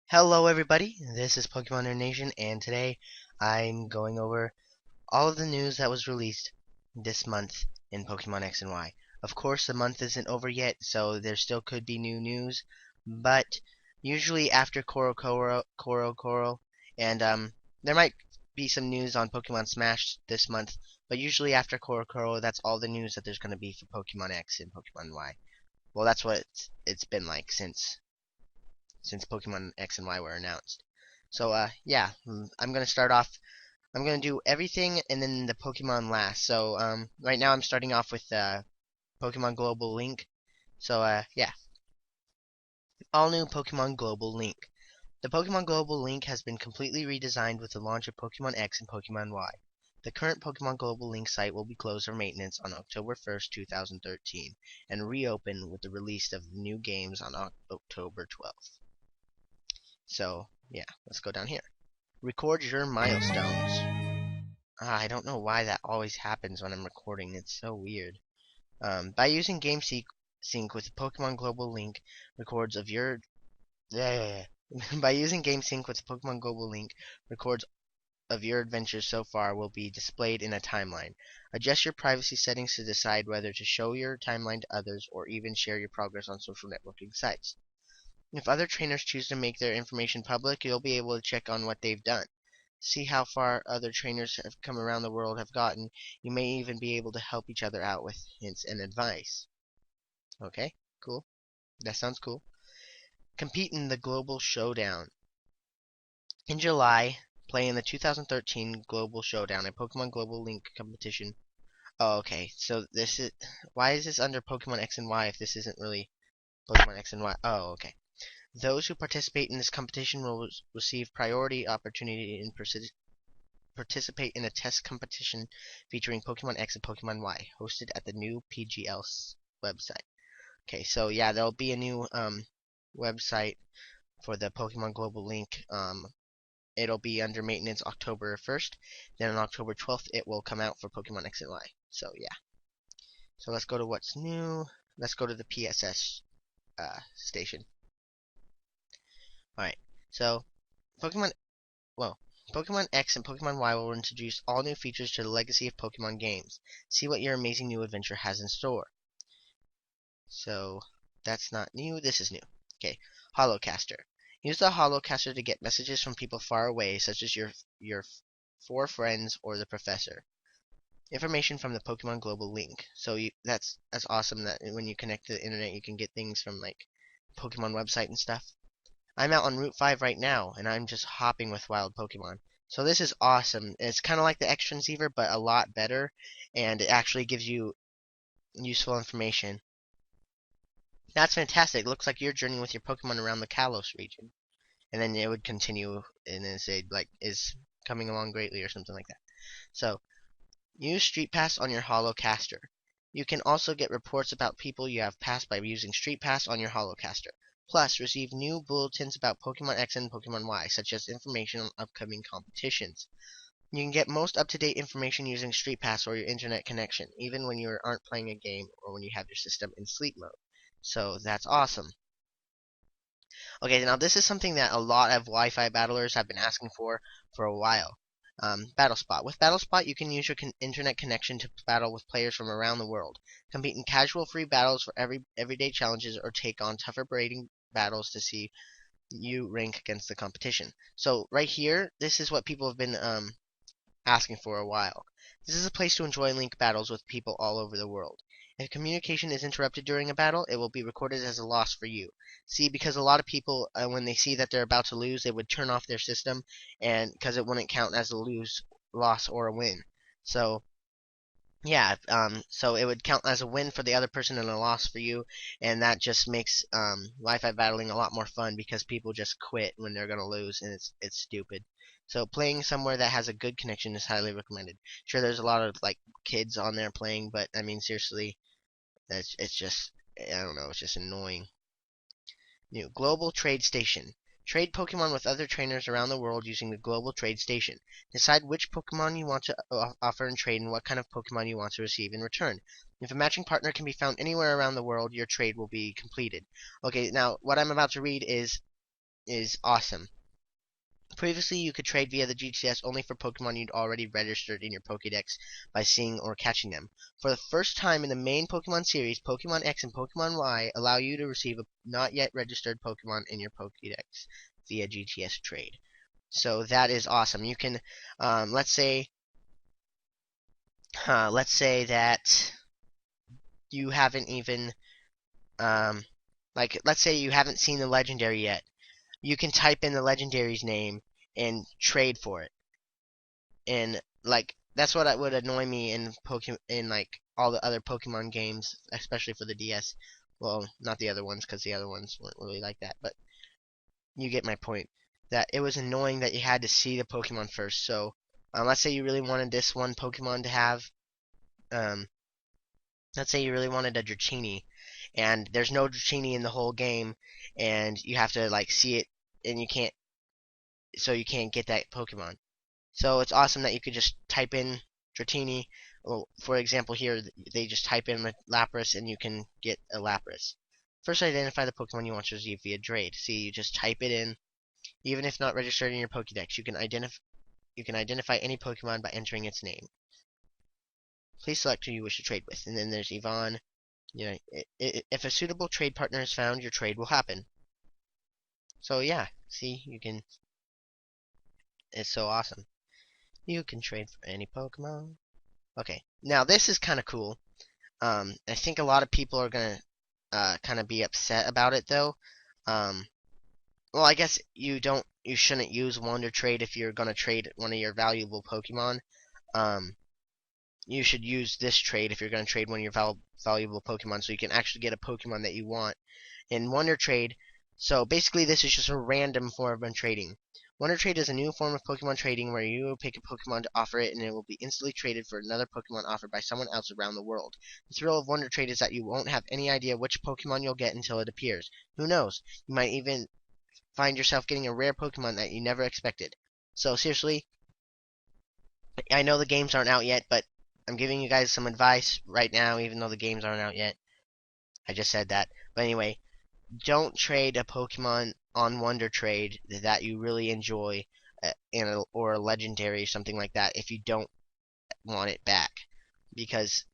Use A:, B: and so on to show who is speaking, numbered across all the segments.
A: Hello everybody, this is Pokemon Nation, and today I'm going over all of the news that was released this month in Pokemon X and Y. Of course, the month isn't over yet, so there still could be new news, but usually after Koro, and there might be some news on Pokemon Smash this month, but usually after Koro, that's all the news that there's going to be for Pokemon X and Pokemon Y. Well, that's what it's been like since Pokemon X and Y were announced. So yeah, I'm gonna start off. I'm gonna do everything and then the Pokemon last. So right now I'm starting off with Pokemon Global Link. So yeah, all new Pokemon Global Link. The Pokemon Global Link has been completely redesigned with the launch of Pokemon X and Pokemon Y. The current Pokemon Global Link site will be closed for maintenance on October 1st, 2013, and reopen with the release of the new games on October 12th. So yeah, let's go down here. Record your milestones. I don't know why that always happens when I'm recording. It's so weird. By using Sync with Pokemon Global Link, records of your by using Game Sync with Pokemon Global Link, records of your adventures so far will be displayed in a timeline. Adjust your privacy settings to decide whether to show your timeline to others or even share your progress on social networking sites. If other trainers choose to make their information public, you'll be able to check on what they've done. See how far other trainers have come around the world have gotten. You may even be able to help each other out with hints and advice. Okay, cool. That sounds cool. Compete in the Global Showdown. In July, play in the 2013 Global Showdown, a Pokemon Global Link competition. Oh, okay. So this is why is this under Pokemon X and Y if this isn't really Pokemon X and Y? Oh, okay. Those who participate in this competition will receive priority opportunity and participate in a test competition featuring Pokemon X and Pokemon Y, hosted at the new PGL website. Okay, so yeah, there'll be a new website for the Pokemon Global Link. It'll be under maintenance October 1st. Then on October 12th, it will come out for Pokemon X and Y. So yeah. So let's go to what's new. Let's go to the PSS station. All right. So Pokemon Well, Pokemon X and Pokemon Y will introduce all new features to the legacy of Pokemon games. See what your amazing new adventure has in store. So, that's not new, this is new. Okay, Holocaster. Use the Holocaster to get messages from people far away, such as your four friends or the Professor. Information from the Pokemon Global Link. So that's awesome that when you connect to the internet you can get things from like Pokemon website and stuff. I'm out on Route 5 right now, and I'm just hopping with wild Pokemon. So this is awesome. It's kind of like the X Transceiver, but a lot better, and it actually gives you useful information. That's fantastic. It looks like you're journeying with your Pokemon around the Kalos region. And then it would continue, and then say, like, is coming along greatly, or something like that. So, use Street Pass on your Holocaster. You can also get reports about people you have passed by using Street Pass on your Holocaster. Plus, receive new bulletins about Pokemon X and Pokemon Y, such as information on upcoming competitions. You can get most up-to-date information using Street Pass or your internet connection, even when you aren't playing a game or when you have your system in sleep mode. So that's awesome. Okay, now this is something that a lot of Wi-Fi battlers have been asking for a while. Battle Spot. With Battle Spot, you can use your internet connection to battle with players from around the world. Compete in casual free battles for everyday challenges or take on tougher braiding battles to see you rank against the competition. So right here, this is what people have been asking for a while. This is a place to enjoy link battles with people all over the world. If communication is interrupted during a battle, it will be recorded as a loss for you. See, because a lot of people, when they see that they're about to lose, they would turn off their system, and because it wouldn't count as a loss, or a win. So yeah, so it would count as a win for the other person and a loss for you, and that just makes Wi-Fi battling a lot more fun because people just quit when they're gonna lose, and it's stupid. So playing somewhere that has a good connection is highly recommended. Sure, there's a lot of like kids on there playing, but I mean seriously, it's just I don't know, it's just annoying. New Global Trade Station. Trade Pokemon with other trainers around the world using the Global Trade Station. Decide which Pokemon you want to offer and trade and what kind of Pokemon you want to receive in return. If a matching partner can be found anywhere around the world, your trade will be completed. Okay, now what I'm about to read is is awesome. Previously, you could trade via the GTS only for Pokemon you'd already registered in your Pokédex by seeing or catching them. For the first time in the main Pokemon series, Pokemon X and Pokemon Y allow you to receive a not yet registered Pokemon in your Pokédex via GTS trade. So that is awesome. You can, let's say that you haven't even, let's say you haven't seen the legendary yet. You can type in the legendary's name and trade for it. And that's what would annoy me in all the other Pokemon games, especially for the DS. Well, not the other ones, because the other ones weren't really like that, but you get my point. That it was annoying that you had to see the Pokemon first. So, let's say you really wanted this one Pokemon to have, um, let's say you really wanted a Dratini, and there's no Dratini in the whole game, and you have to see it, and you can't get that Pokemon. So it's awesome that you could just type in Dratini. Well, for example, here they just type in Lapras and you can get a Lapras. First, identify the Pokemon you want to receive via trade. See, you just type it in, even if not registered in your Pokédex. You can identify any Pokemon by entering its name. Please select who you wish to trade with, and then there's Yvonne. You know, if a suitable trade partner is found, your trade will happen. So yeah, see, you can. It's so awesome. You can trade for any Pokemon. Okay, now this is kind of cool. I think a lot of people are gonna kind of be upset about it though. Well, I guess you shouldn't use Wonder Trade if you're gonna trade one of your valuable Pokemon. You should use this trade if you're gonna trade one of your valuable Pokemon, so you can actually get a Pokemon that you want. In Wonder Trade, so basically this is just a random form of trading. Wonder Trade is a new form of Pokemon trading where you will pick a Pokemon to offer it and it will be instantly traded for another Pokemon offered by someone else around the world. The thrill of Wonder Trade is that you won't have any idea which Pokemon you'll get until it appears. Who knows? You might even find yourself getting a rare Pokemon that you never expected. So seriously, I know the games aren't out yet, but I'm giving you guys some advice right now, even though the games aren't out yet. I just said that. But anyway, don't trade a Pokemon on Wonder Trade that you really enjoy, or a legendary or something like that, if you don't want it back, because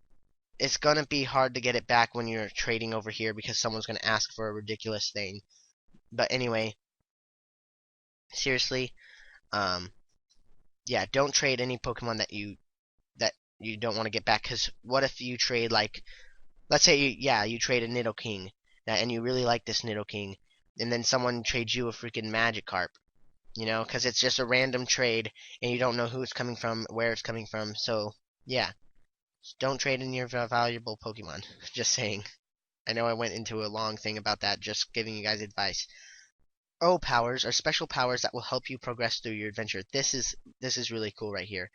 A: it's gonna be hard to get it back when you're trading over here because someone's gonna ask for a ridiculous thing. But anyway, seriously, yeah, don't trade any Pokemon that you don't want to get back. Because what if you trade let's say you trade a Nidoking, and you really like this Nidoking, and then someone trades you a freaking Magikarp, because it's just a random trade, and you don't know who it's coming from, where it's coming from. So yeah, don't trade in your valuable Pokemon. Just saying. I know I went into a long thing about that, just giving you guys advice. O powers are special powers that will help you progress through your adventure. This is really cool right here.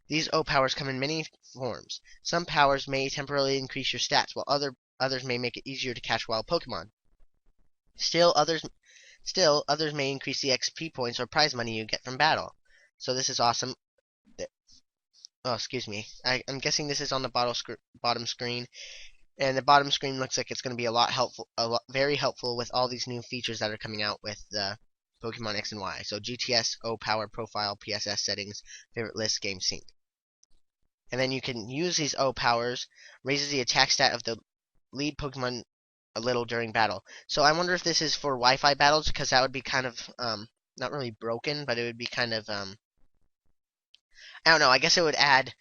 A: These O powers come in many forms. Some powers may temporarily increase your stats, while others may make it easier to catch wild Pokemon. Still others may increase the XP points or prize money you get from battle. So this is awesome. Oh, excuse me. I'm guessing this is on the bottom screen, and the bottom screen looks like it's going to be very helpful with all these new features that are coming out with the Pokemon X and Y. So GTS, O Power, Profile, PSS settings, favorite list, game sync. And then you can use these O powers, raises the attack stat of the lead Pokemon a little during battle. So I wonder if this is for Wi-Fi battles, because that would be kind of not really broken, but it would be kind of I don't know. I guess it would add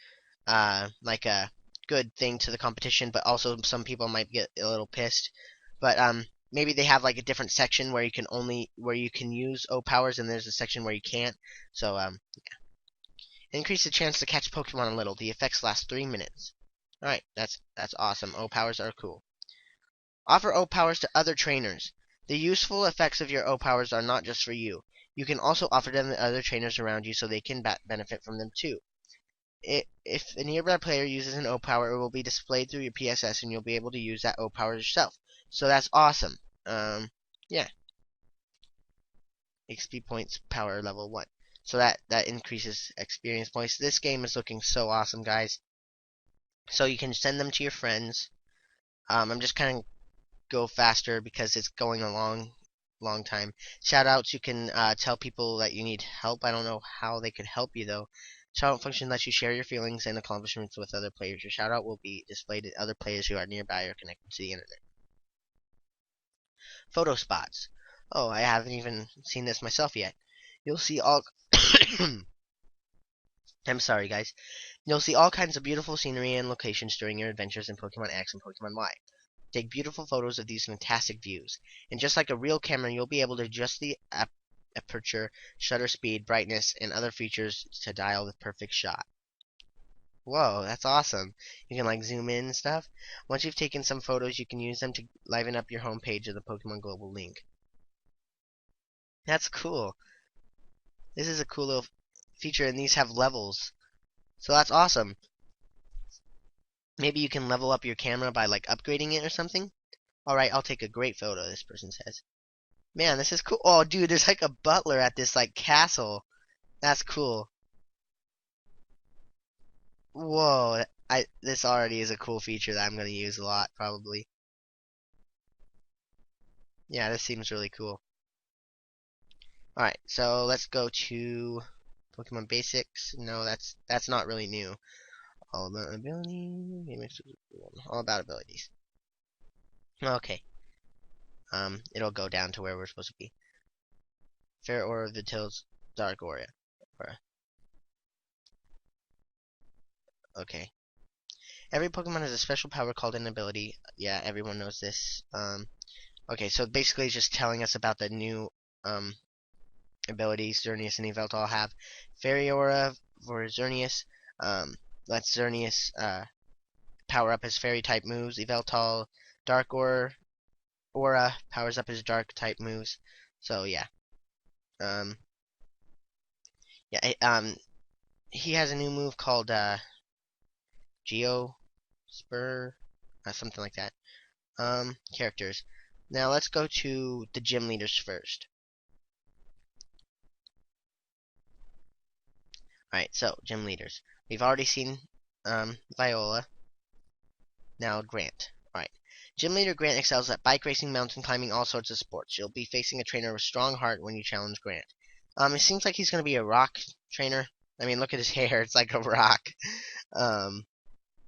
A: like a good thing to the competition, but also some people might get a little pissed. But maybe they have like a different section where you can use O powers, and there's a section where you can't. So yeah. Increase the chance to catch Pokemon a little. The effects last 3 minutes. Alright, that's awesome. O powers are cool. Offer O powers to other trainers. The useful effects of your O powers are not just for you. You can also offer them to other trainers around you so they can benefit from them too. If a nearby player uses an O power, it will be displayed through your PSS and you'll be able to use that O power yourself. So that's awesome. Yeah. XP points, power level 1. So that increases experience points. This game is looking so awesome, guys. So you can send them to your friends. I'm just kind of go faster because it's going along long time. Shoutouts, you can tell people that you need help. I don't know how they could help you though. Shoutout function lets you share your feelings and accomplishments with other players. Your shoutout will be displayed to other players who are nearby or connected to the internet. Photo spots. Oh, I haven't even seen this myself yet. You'll see all. I'm sorry, guys. You'll see all kinds of beautiful scenery and locations during your adventures in Pokemon X and Pokemon Y. Take beautiful photos of these fantastic views. And just like a real camera, you'll be able to adjust the aperture, shutter speed, brightness, and other features to dial the perfect shot. Whoa, that's awesome. You can like zoom in and stuff. Once you've taken some photos, you can use them to liven up your home page of the Pokemon Global link. That's cool. This is a cool little feature, and these have levels. So that's awesome. Maybe you can level up your camera by like upgrading it or something. Alright, I'll take a great photo, this person says. Man, this is cool. Oh, dude, there's like a butler at this like castle. That's cool. Whoa, this already is a cool feature that I'm gonna use a lot, probably. Yeah, this seems really cool. Alright, so let's go to Pokemon Basics. No, that's not really new. All about abilities. All about abilities. Okay. It'll go down to where we're supposed to be. Fair Aura of the Tills, Dark Aura. Okay. Every Pokemon has a special power called an ability. Yeah, everyone knows this. Okay, so basically it's just telling us about the new abilities Xerneas and Yveltal have. Fairy Aura for Xerneas lets Xerneas power up his fairy type moves. Yveltal Dark Aura powers up his dark type moves. So yeah. He has a new move called Geo Spur, something like that. Characters. Now let's go to the gym leaders first. Alright, so gym leaders. We've already seen Viola. Now Grant. Alright. Gym leader Grant excels at bike racing, mountain climbing, all sorts of sports. You'll be facing a trainer with a strong heart when you challenge Grant. It seems like he's gonna be a rock trainer. I mean, look at his hair, it's like a rock.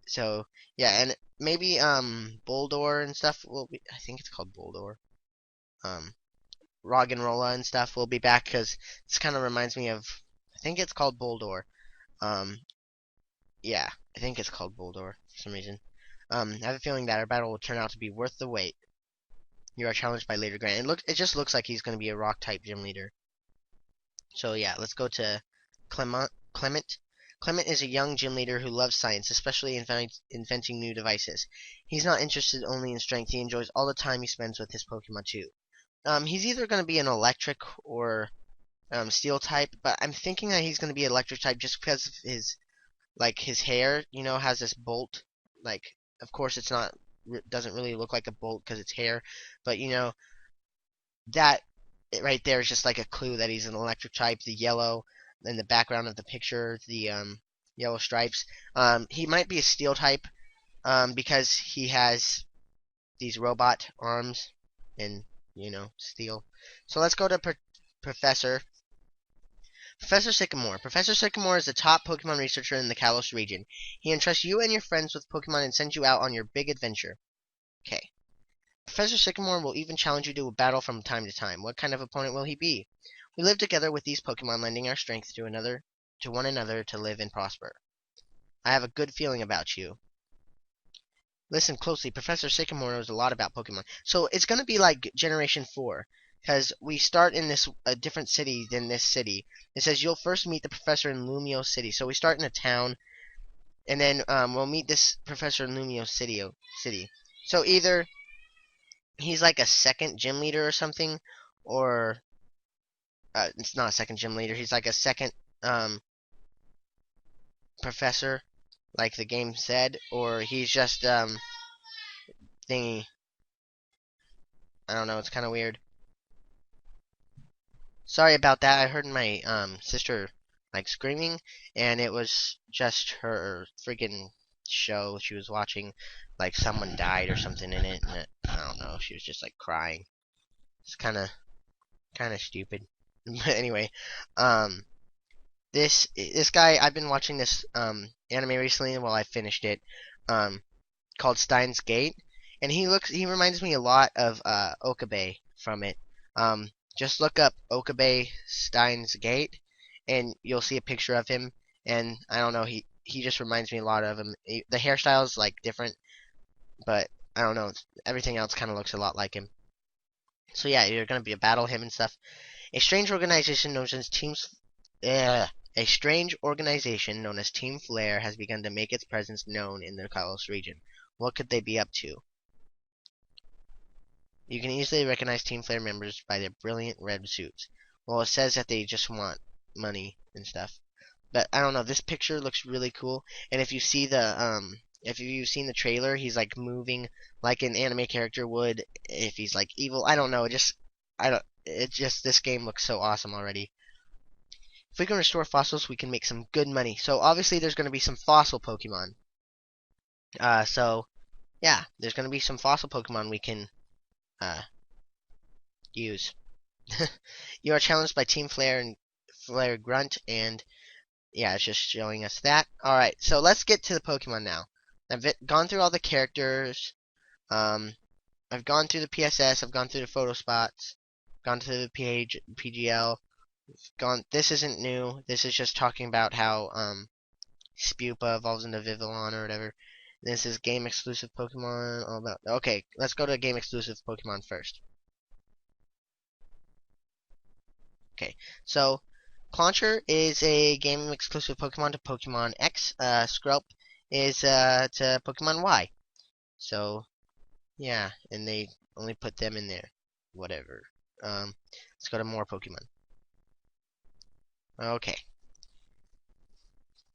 A: So yeah, and maybe Boldor and stuff will be. I think it's called Boldor. Roggenrola and stuff will be back because this kind of reminds me of. I think it's called Boldor. Um, yeah, I think it's called Boldor for some reason. I have a feeling that our battle will turn out to be worth the wait. You are challenged by Leader Grant. It just looks like he's going to be a rock type gym leader. So yeah, let's go to Clement. Clement is a young gym leader who loves science, especially inventing new devices. He's not interested only in strength. He enjoys all the time he spends with his Pokemon too. He's either going to be an electric or steel type, but I'm thinking that he's going to be electric type just because of his hair, has this bolt. Like, of course, it's not doesn't really look like a bolt because it's hair, but that right there is just like a clue that he's an electric type. The yellow in the background of the picture, the yellow stripes. He might be a steel type because he has these robot arms and steel. So let's go to Professor. Professor Sycamore. Professor Sycamore is the top Pokemon researcher in the Kalos region. He entrusts you and your friends with Pokemon and sends you out on your big adventure. Okay. Professor Sycamore will even challenge you to a battle from time to time. What kind of opponent will he be? We live together with these Pokemon, lending our strength to one another to live and prosper. I have a good feeling about you. Listen closely. Professor Sycamore knows a lot about Pokemon. So it's going to be like Generation 4. Because we start in a different city than this city. It says you'll first meet the professor in Lumio City. So we start in a town. And then we'll meet this professor in Lumio City. So either he's like a second gym leader or something. Or it's not a second gym leader. He's like a second professor. Like the game said. Or he's just thingy. I don't know. It's kind of weird. Sorry about that. I heard my sister like screaming, and it was just her freaking show she was watching. Like someone died or something in it, and I don't know. She was just like crying. It's kind of kind of stupid. But anyway, um, this guy, I've been watching this anime recently. While I finished it, um, called Steins Gate, and he reminds me a lot of Okabe from it. Um, just look up Okabe Steins Gate, and you'll see a picture of him. And I don't know, he just reminds me a lot of him. The hairstyle is like different, but I don't know. Everything else kind of looks a lot like him. So yeah, you're gonna be a battle him and stuff. A strange organization known as a strange organization known as Team Flare has begun to make its presence known in the Kalos region. What could they be up to? You can easily recognize Team Flare members by their brilliant red suits. Well, it says that they just want money and stuff. But I don't know, this picture looks really cool. And if you've seen the trailer, he's like moving like an anime character would if he's like evil. I don't know, this game looks so awesome already. If we can restore fossils, we can make some good money. So obviously there's going to be some fossil Pokemon. So yeah, there's going to be some fossil Pokemon we can use. You are challenged by Team Flare and Flare Grunt, and yeah, it's just showing us that. Alright, so let's get to the Pokemon now. I've gone through all the characters. I've gone through the PSS, I've gone through the photo spots, gone through the PGL. This isn't new. This is just talking about how Spupa evolves into Vivillon or whatever. This is game exclusive Pokemon. All about. Okay, let's go to game exclusive Pokemon first. Okay, so Clauncher is a game exclusive Pokemon to Pokemon X. Skrelp is to Pokemon Y. So yeah, and they only put them in there. Whatever. Let's go to more Pokemon. Okay.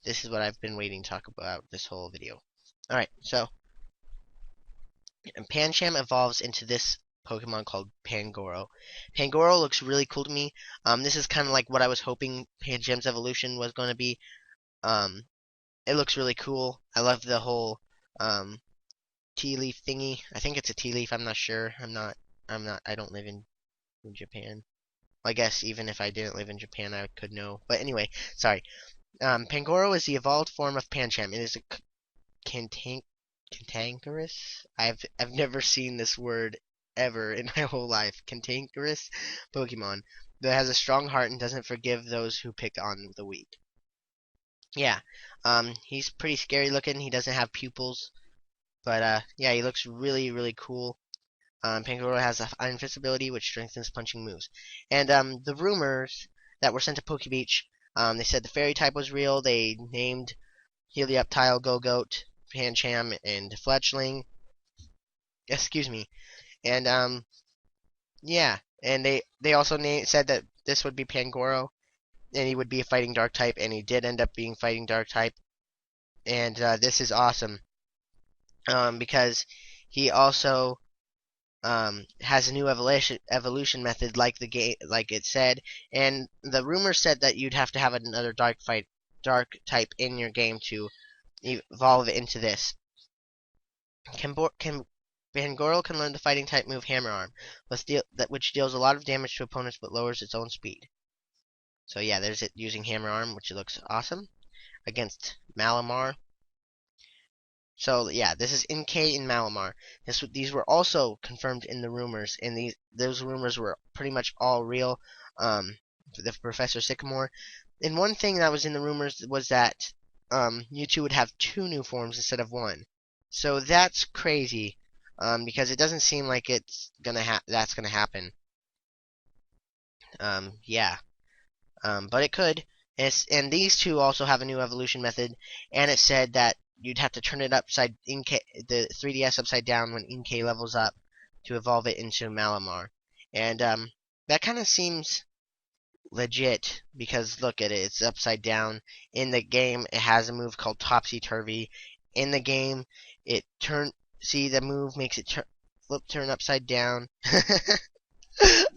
A: This is what I've been waiting to talk about this whole video. Alright, so Pancham evolves into this Pokemon called Pangoro. Pangoro looks really cool to me. This is kind of like what I was hoping Pancham's evolution was going to be. It looks really cool. I love the whole tea leaf thingy. I think it's a tea leaf. I'm not sure. I don't live in Japan. Well, I guess even if I didn't live in Japan, I could know. But anyway, sorry. Pangoro is the evolved form of Pancham. It is a cantankerous. I've never seen this word ever in my whole life. Cantankerous Pokemon that has a strong heart and doesn't forgive those who pick on the weak. Yeah, he's pretty scary looking. He doesn't have pupils, but yeah, he looks really, really cool. Pangoro has invincibility, which strengthens punching moves. And the rumors that were sent to Pokebeach, they said the fairy type was real. They named Helioptile, Gogoat, Pancham, and Fletchling. Excuse me. And yeah, and they also said that this would be Pangoro, and he would be a fighting dark type, and he did end up being fighting dark type. And this is awesome, because he also has a new evolution method, like the game, like it said, and the rumor said that you'd have to have another dark type in your game to evolve it into this. Pangoro can learn the fighting type move Hammer Arm, which deals a lot of damage to opponents but lowers its own speed. So yeah, there's it using Hammer Arm, which looks awesome against Malamar. So yeah, this is Inkay and Malamar. These were also confirmed in the rumors, and those rumors were pretty much all real. The Professor Sycamore. And one thing that was in the rumors was that Mewtwo would have 2 new forms instead of 1. So that's crazy, because it doesn't seem like that's gonna happen. Yeah. But it could. And these 2 also have a new evolution method, and it said that you'd have to turn it the 3DS upside down when Inkay levels up to evolve it into Malamar. And that kind of seems legit, because look at it, it's upside down. In the game, it has a move called Topsy Turvy. In the game, see the move makes it turn upside down.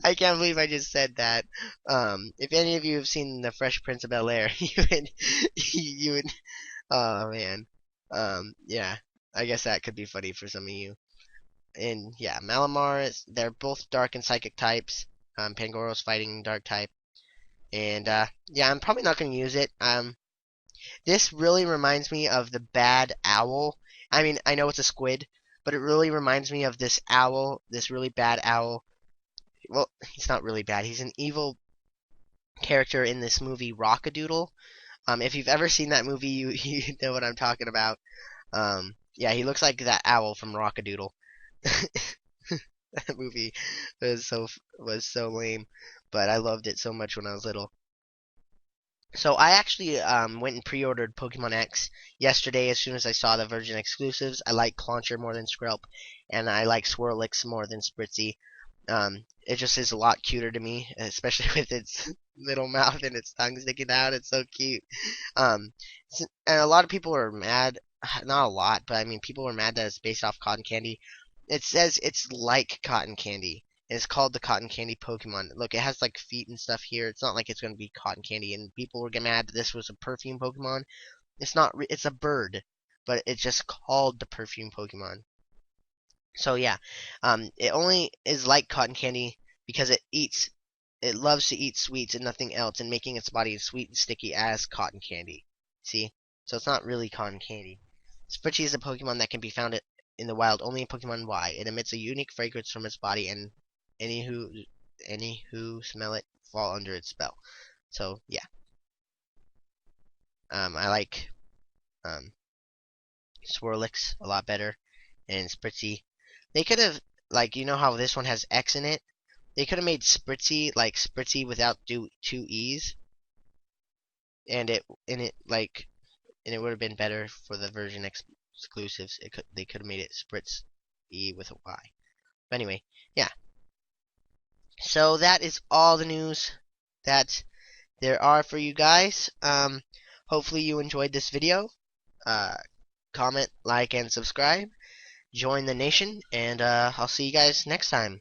A: I can't believe I just said that. If any of you have seen The Fresh Prince of Bel-Air, you would, oh man. Yeah, I guess that could be funny for some of you. And yeah, Malamar, they're both dark and psychic types. Pangoro's fighting dark type. And yeah, I'm probably not going to use it. This really reminds me of the bad owl. I mean, I know it's a squid, but it really reminds me of this owl, this really bad owl. Well, he's not really bad. He's an evil character in this movie, Rockadoodle. If you've ever seen that movie, you know what I'm talking about. Yeah, he looks like that owl from Rockadoodle. That movie was so lame, but I loved it so much when I was little. So I actually went and pre-ordered Pokemon X yesterday as soon as I saw the Virgin exclusives. I like Clauncher more than Skrelp, and I like Swirlix more than Spritzy. It just is a lot cuter to me, especially with its little mouth and its tongue sticking out. It's so cute. Um, and a lot of people are mad. Not a lot, but I mean, people are mad that it's based off cotton candy. It says it's like cotton candy. It's called the cotton candy Pokemon. Look, it has like feet and stuff here. It's not like it's going to be cotton candy, and people were getting mad that this was a perfume Pokemon. It's not. It's a bird, but it's just called the perfume Pokemon. So yeah, it only is like cotton candy because it loves to eat sweets and nothing else, and making its body as sweet and sticky as cotton candy. See? So it's not really cotton candy. Spritchy is a Pokemon that can be found in the wild only in Pokemon Y. It emits a unique fragrance from its body, and any who any who smell it fall under its spell. So yeah, I like um, Swirlix a lot better, and Spritzy. They could have, like, you know how this one has X in it. They could have made Spritzy like Spritzy without two E's, and it would have been better for the version exclusives. They could have made it Spritz E with a Y. But anyway, yeah. So that is all the news that there are for you guys. Hopefully you enjoyed this video. Uh, comment, like, and subscribe. Join the nation, and I'll see you guys next time.